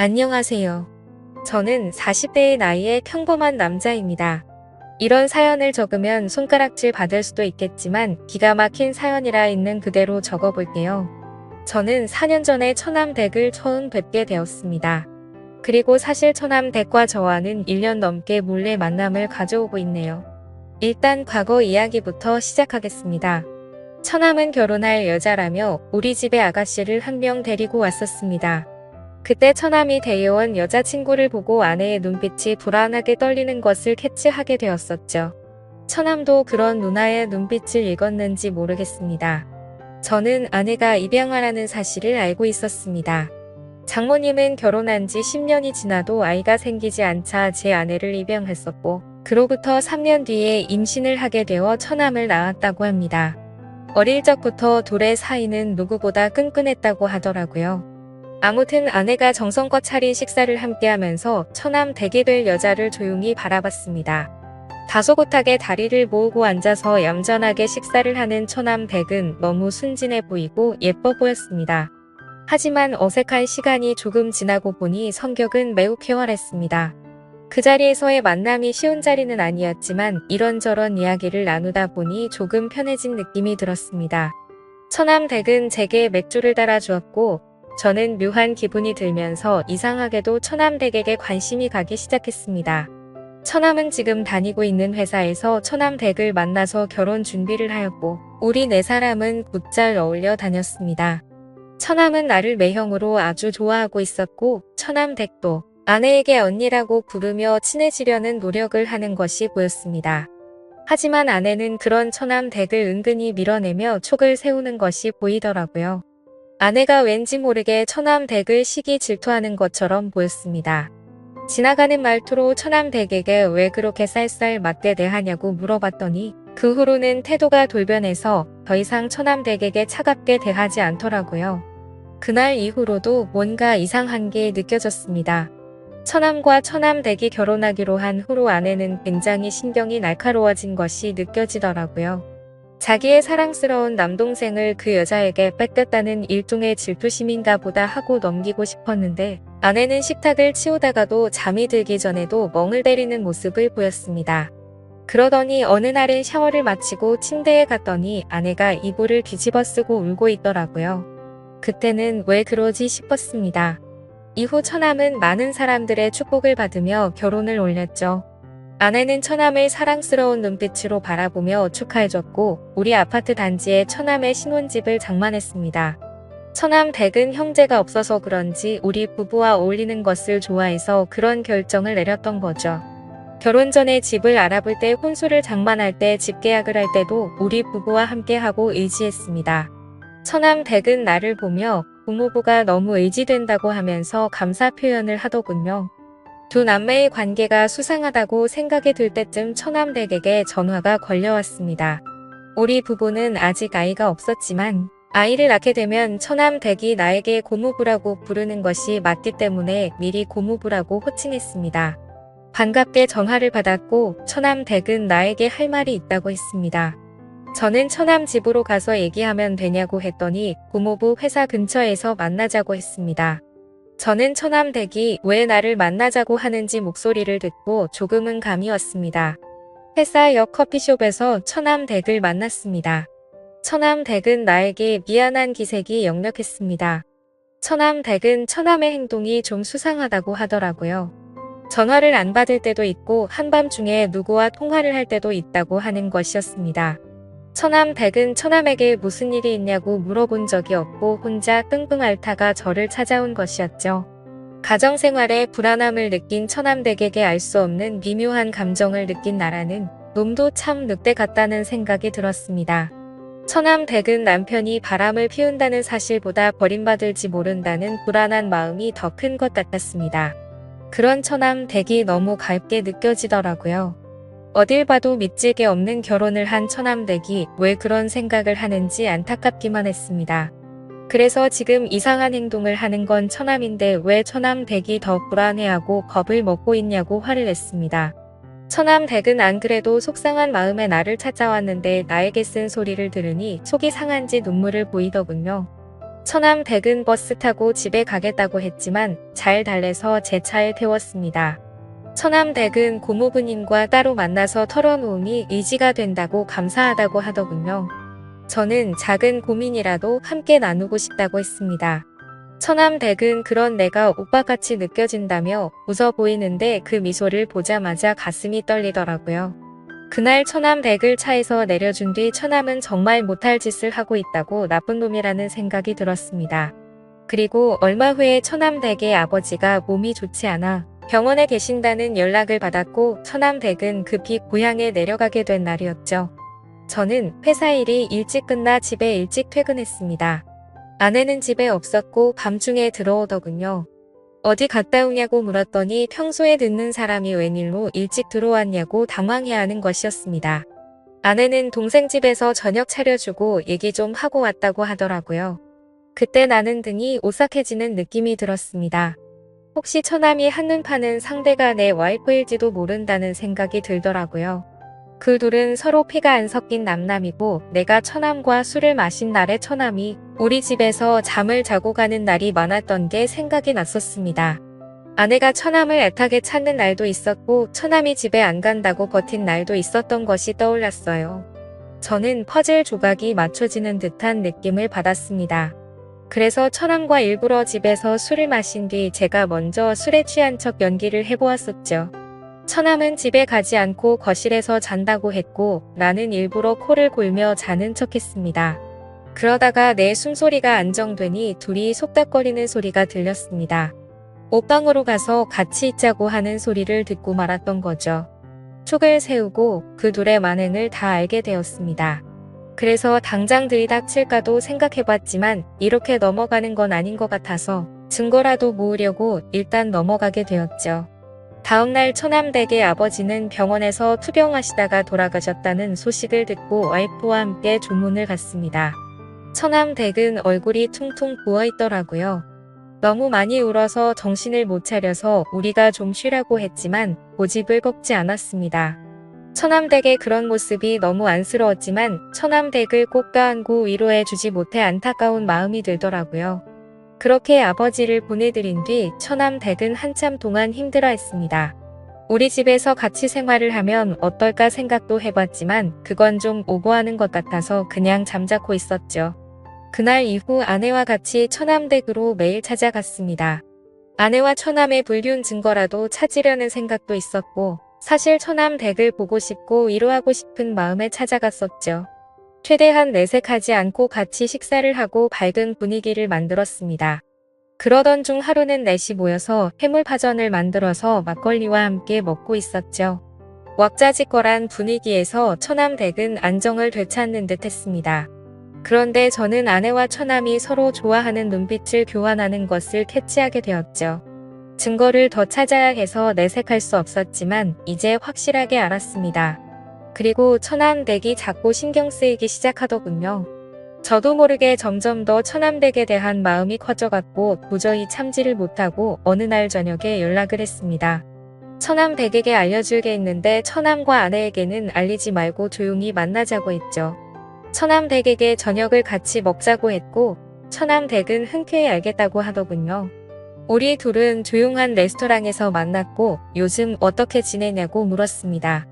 안녕하세요. 저는 40대의 나이에 평범한 남자입니다. 이런 사연을 적으면 손가락질 받을 수도 있겠지만 기가 막힌 사연이라 있는 그대로 적어볼게요. 저는 4년 전에 처남댁을 처음 뵙게 되었습니다. 그리고 사실 처남댁과 저와는 1년 넘게 몰래 만남을 가져오고 있네요. 일단 과거 이야기부터 시작하겠습니다. 처남은 결혼할 여자라며 우리 집에 아가씨를 한 명 데리고 왔었습니다. 그때 처남이 데려온 여자친구를 보고 아내의 눈빛이 불안하게 떨리는 것을 캐치하게 되었었죠. 처남도 그런 누나의 눈빛을 읽었는지 모르겠습니다. 저는 아내가 입양하라는 사실을 알고 있었습니다. 장모님은 결혼한 지 10년이 지나도 아이가 생기지 않자 제 아내를 입양했었고, 그로부터 3년 뒤에 임신을 하게 되어 처남을 낳았다고 합니다. 어릴 적부터 둘의 사이는 누구보다 끈끈했다고 하더라고요. 아무튼 아내가 정성껏 차린 식사를 함께하면서 처남 댁이 될 여자를 조용히 바라봤습니다. 다소곳하게 다리를 모으고 앉아서 얌전하게 식사를 하는 처남 댁은 너무 순진해 보이고 예뻐 보였습니다. 하지만 어색한 시간이 조금 지나고 보니 성격은 매우 쾌활했습니다. 그 자리에서의 만남이 쉬운 자리는 아니었지만 이런저런 이야기를 나누다 보니 조금 편해진 느낌이 들었습니다. 처남 댁은 제게 맥주를 따라주었고 저는 묘한 기분이 들면서 이상하게도 처남 댁에게 관심이 가기 시작했습니다. 처남은 지금 다니고 있는 회사에서 처남 댁을 만나서 결혼 준비를 하였고 우리 네 사람은 곧잘 어울려 다녔습니다. 처남은 나를 매형으로 아주 좋아하고 있었고 처남 댁도 아내에게 언니라고 부르며 친해지려는 노력을 하는 것이 보였습니다. 하지만 아내는 그런 처남 댁을 은근히 밀어내며 촉을 세우는 것이 보이더라고요. 아내가 왠지 모르게 처남 댁을 시기 질투하는 것처럼 보였습니다. 지나가는 말투로 처남 댁에게 왜 그렇게 쌀쌀 맞게 대하냐고 물어봤더니 그 후로는 태도가 돌변해서 더 이상 처남 댁에게 차갑게 대하지 않더라고요. 그날 이후로도 뭔가 이상한 게 느껴졌습니다. 처남과 처남 댁이 결혼하기로 한 후로 아내는 굉장히 신경이 날카로워진 것이 느껴지더라고요. 자기의 사랑스러운 남동생을 그 여자에게 뺏겼다는 일종의 질투심인가 보다 하고 넘기고 싶었는데 아내는 식탁을 치우다가도 잠이 들기 전에도 멍을 때리는 모습을 보였습니다. 그러더니 어느 날은 샤워를 마치고 침대에 갔더니 아내가 이불을 뒤집어 쓰고 울고 있더라고요. 그때는 왜 그러지 싶었습니다. 이후 처남은 많은 사람들의 축복을 받으며 결혼을 올렸죠. 아내는 처남을 사랑스러운 눈빛으로 바라보며 축하해줬고 우리 아파트 단지에 처남의 신혼집을 장만했습니다. 처남 댁은 형제가 없어서 그런지 우리 부부와 어울리는 것을 좋아해서 그런 결정을 내렸던 거죠. 결혼 전에 집을 알아볼 때 혼수를 장만할 때 집계약을 할 때도 우리 부부와 함께하고 의지했습니다. 처남 댁은 나를 보며 부모부가 너무 의지된다고 하면서 감사 표현을 하더군요. 두 남매의 관계가 수상하다고 생각이 들 때쯤 처남 댁에게 전화가 걸려왔습니다. 우리 부부는 아직 아이가 없었지만 아이를 낳게 되면 처남 댁이 나에게 고모부라고 부르는 것이 맞기 때문에 미리 고모부라고 호칭했습니다. 반갑게 전화를 받았고 처남 댁은 나에게 할 말이 있다고 했습니다. 저는 처남 집으로 가서 얘기하면 되냐고 했더니 고모부 회사 근처에서 만나자고 했습니다. 저는 처남 댁이 왜 나를 만나자고 하는지 목소리를 듣고 조금은 감이 왔습니다. 회사 옆 커피숍에서 처남 댁을 만났습니다. 처남 댁은 나에게 미안한 기색이 역력했습니다. 처남 댁은 처남의 행동이 좀 수상하다고 하더라고요. 전화를 안 받을 때도 있고 한밤중에 누구와 통화를 할 때도 있다고 하는 것이었습니다. 처남 댁은 처남에게 무슨 일이 있냐고 물어본 적이 없고 혼자 끙끙 앓다가 저를 찾아온 것이었죠. 가정생활에 불안함을 느낀 처남 댁에게 알 수 없는 미묘한 감정을 느낀 나라는 놈도 참 늑대 같다는 생각이 들었습니다. 처남 댁은 남편이 바람을 피운다는 사실보다 버림받을지 모른다는 불안한 마음이 더 큰 것 같았습니다. 그런 처남 댁이 너무 가엽게 느껴지더라고요. 어딜 봐도 믿질 없는 결혼을 한 처남 댁이 왜 그런 생각을 하는지 안타깝기만 했습니다. 그래서 지금 이상한 행동을 하는 건 처남인데 왜 처남 댁이 더 불안해하고 겁을 먹고 있냐고 화를 냈습니다. 처남 댁은 안 그래도 속상한 마음에 나를 찾아왔는데 나에게 쓴 소리를 들으니 속이 상한지 눈물을 보이더군요. 처남댁은 버스 타고 집에 가겠다고 했지만 잘 달래서 제 차에 태웠습니다. 처남댁은 고모부님과 따로 만나서 털어놓으니 의지가 된다고 감사하다고 하더군요. 저는 작은 고민이라도 함께 나누고 싶다고 했습니다. 처남댁은 그런 내가 오빠같이 느껴진다며 웃어 보이는데 그 미소를 보자마자 가슴이 떨리더라고요. 그날 처남댁을 차에서 내려준 뒤 처남은 정말 못할 짓을 하고 있다고 나쁜 놈이라는 생각이 들었습니다. 그리고 얼마 후에 처남댁의 아버지가 몸이 좋지 않아 병원에 계신다는 연락을 받았고 처남댁은 급히 고향에 내려가게 된 날이었죠. 저는 회사 일이 일찍 끝나 집에 일찍 퇴근했습니다. 아내는 집에 없었고 밤중에 들어오더군요. 어디 갔다 오냐고 물었더니 평소에 듣는 사람이 웬일로 일찍 들어왔냐고 당황해하는 것이었습니다. 아내는 동생 집에서 저녁 차려주고 얘기 좀 하고 왔다고 하더라고요. 그때 나는 등이 오싹해지는 느낌이 들었습니다. 혹시 처남이 한눈 파는 상대가 내 와이프일지도 모른다는 생각이 들더라고요. 그 둘은 서로 피가 안 섞인 남남이고 내가 처남과 술을 마신 날에 처남이 우리 집에서 잠을 자고 가는 날이 많았던 게 생각이 났었습니다. 아내가 처남을 애타게 찾는 날도 있었고 처남이 집에 안 간다고 버틴 날도 있었던 것이 떠올랐어요. 저는 퍼즐 조각이 맞춰지는 듯한 느낌을 받았습니다. 그래서 처남과 일부러 집에서 술을 마신 뒤 제가 먼저 술에 취한 척 연기를 해보았었죠. 처남은 집에 가지 않고 거실에서 잔다고 했고 나는 일부러 코를 골며 자는 척했습니다. 그러다가 내 숨소리가 안정되니 둘이 속닥거리는 소리가 들렸습니다. 옷방으로 가서 같이 있자고 하는 소리를 듣고 말았던 거죠. 촉을 세우고 그 둘의 만행을 다 알게 되었습니다. 그래서 당장 들이닥칠까도 생각해봤지만 이렇게 넘어가는 건 아닌 것 같아서 증거라도 모으려고 일단 넘어가게 되었죠. 다음날 처남댁의 아버지는 병원에서 투병하시다가 돌아가셨다는 소식을 듣고 와이프와 함께 조문을 갔습니다. 처남댁은 얼굴이 퉁퉁 부어있더라고요. 너무 많이 울어서 정신을 못 차려서 우리가 좀 쉬라고 했지만 고집을 꺾지 않았습니다. 처남댁의 그런 모습이 너무 안쓰러웠지만 처남댁을 꼭 껴안고 위로해주지 못해 안타까운 마음이 들더라고요. 그렇게 아버지를 보내드린 뒤 처남댁은 한참 동안 힘들어했습니다. 우리 집에서 같이 생활을 하면 어떨까 생각도 해봤지만 그건 좀 오버하는 것 같아서 그냥 잠자코 있었죠. 그날 이후 아내와 같이 처남댁으로 매일 찾아갔습니다. 아내와 처남의 불륜 증거라도 찾으려는 생각도 있었고 사실 처남댁을 보고 싶고 위로하고 싶은 마음에 찾아갔었죠. 최대한 내색하지 않고 같이 식사를 하고 밝은 분위기를 만들었습니다. 그러던 중 하루는 넷이 모여서 해물파전을 만들어서 막걸리와 함께 먹고 있었죠. 왁자지껄한 분위기에서 처남댁은 안정을 되찾는 듯 했습니다. 그런데 저는 아내와 처남이 서로 좋아하는 눈빛을 교환하는 것을 캐치하게 되었죠. 증거를 더 찾아야 해서 내색할 수 없었지만 이제 확실하게 알았습니다. 그리고 처남댁이 자꾸 신경 쓰이기 시작하더군요. 저도 모르게 점점 더 처남댁에 대한 마음이 커져갔고 도저히 참지를 못하고 어느 날 저녁에 연락을 했습니다. 처남댁에게 알려줄 게 있는데 처남과 아내에게는 알리지 말고 조용히 만나자고 했죠. 처남댁에게 저녁을 같이 먹자고 했고 처남댁은 흔쾌히 알겠다고 하더군요. 우리 둘은 조용한 레스토랑에서 만났고 요즘 어떻게 지내냐고 물었습니다.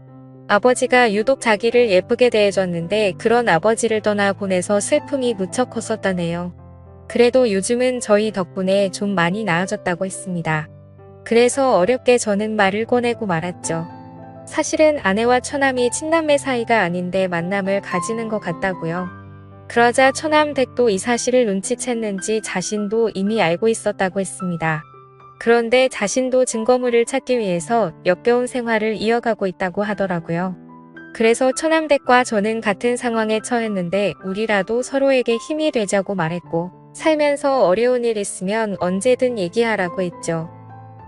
아버지가 유독 자기를 예쁘게 대해줬는데 그런 아버지를 떠나 보내서 슬픔이 무척 컸었다네요. 그래도 요즘은 저희 덕분에 좀 많이 나아졌다고 했습니다. 그래서 어렵게 저는 말을 꺼내고 말았죠. 사실은 아내와 처남이 친남매 사이가 아닌데 만남을 가지는 것 같다고요. 그러자 처남댁도 이 사실을 눈치챘는지 자신도 이미 알고 있었다고 했습니다. 그런데 자신도 증거물을 찾기 위해서 역겨운 생활을 이어가고 있다고 하더라고요. 그래서 처남댁과 저는 같은 상황에 처했는데 우리라도 서로에게 힘이 되자고 말했고 살면서 어려운 일 있으면 언제든 얘기하라고 했죠.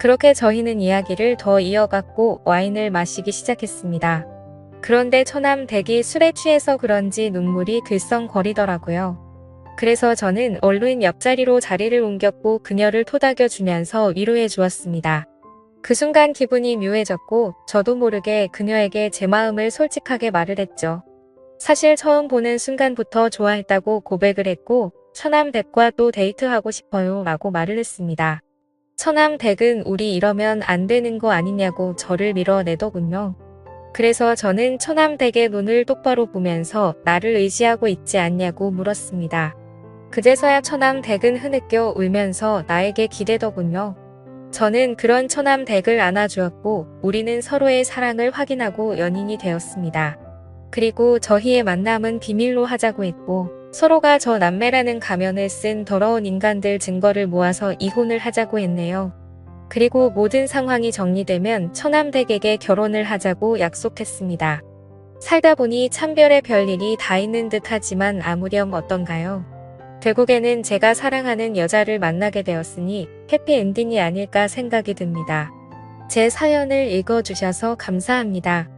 그렇게 저희는 이야기를 더 이어갔고 와인을 마시기 시작했습니다. 그런데 처남댁이 술에 취해서 그런지 눈물이 글썽거리더라고요. 그래서 저는 얼른 옆자리로 자리를 옮겼고 그녀를 토닥여주면서 위로해 주었습니다. 그 순간 기분이 묘해졌고 저도 모르게 그녀에게 제 마음을 솔직하게 말을 했죠. 사실 처음 보는 순간부터 좋아했다고 고백을 했고 처남댁과 또 데이트하고 싶어요 라고 말을 했습니다. 처남댁은 우리 이러면 안 되는 거 아니냐고 저를 밀어내더군요. 그래서 저는 처남댁의 눈을 똑바로 보면서 나를 의지하고 있지 않냐고 물었습니다. 그제서야 처남댁은 흐느껴 울면서 나에게 기대더군요. 저는 그런 처남댁을 안아주었고 우리는 서로의 사랑을 확인하고 연인이 되었습니다. 그리고 저희의 만남은 비밀로 하자고 했고 서로가 저 남매라는 가면을 쓴 더러운 인간들 증거를 모아서 이혼을 하자고 했네요. 그리고 모든 상황이 정리되면 처남댁에게 결혼을 하자고 약속했습니다. 살다 보니 참별의 별일이 다 있는 듯 하지만 아무렴 어떤가요? 결국에는 제가 사랑하는 여자를 만나게 되었으니 해피엔딩이 아닐까 생각이 듭니다. 제 사연을 읽어주셔서 감사합니다.